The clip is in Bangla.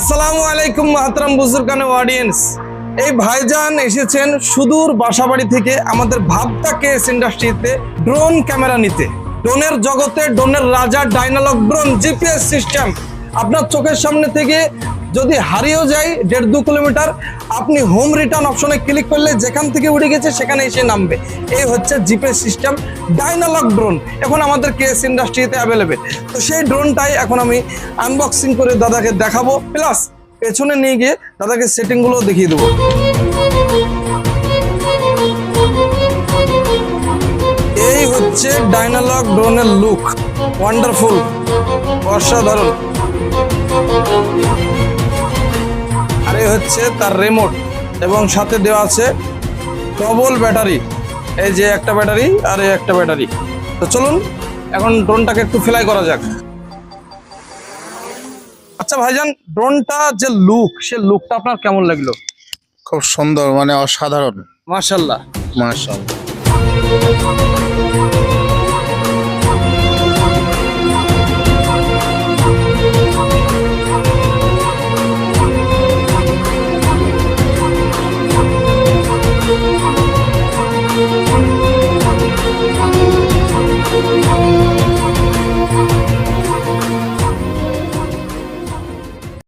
আসসালামু আলাইকুম মাহতারাম বুজুর্গান অডিয়েন্স। এই ভাইজান এসেছেন সুদূর বাসাবাড়ি থেকে আমাদের ভাবতা কেএস ইন্ডাস্ট্রিতে ড্রোন ক্যামেরা নিতে। ড্রোনের জগতে ড্রোনের রাজা ডাইনালগ ড্রোন জিপিএস সিস্টেম আপনার চোখের সামনে থেকে যদি হারিয়েও যায় 1.5-2 কিলোমিটার, আপনি হোম রিটার্ন অপশনে ক্লিক করলে যেখান থেকে উড়ে গেছে সেখানে এসে নামবে। এই হচ্ছে জিপিএস সিস্টেম ডাইনালগ ড্রোন, এখন আমাদের কেএস ইন্ডাস্ট্রিতে অ্যাভেলেবেল। তো সেই ড্রোনটাই এখন আমি আনবক্সিং করে দাদাকে দেখাবো, প্লাস পেছনে নিয়ে গিয়ে দাদাকে সেটিংগুলো দেখিয়ে দেবো। এই হচ্ছে ডাইনালগ ড্রোনের লুক, ওয়ান্ডারফুল, অসাধারণ। আর এই হচ্ছে তার রিমোট এবং সাথে দেওয়া আছে ডবল ব্যাটারি। এই যে একটা ব্যাটারি আর এই একটা ব্যাটারি। তো চলুন এখন ড্রোনটাকে একটু ফ্লাই করা যাক। আচ্ছা ভাইজান, ড্রোনটা যে লুক, সে লুকটা আপনার কেমন লাগলো? খুব সুন্দর, মানে অসাধারণ। মাশাআল্লাহ মাশাআল্লাহ।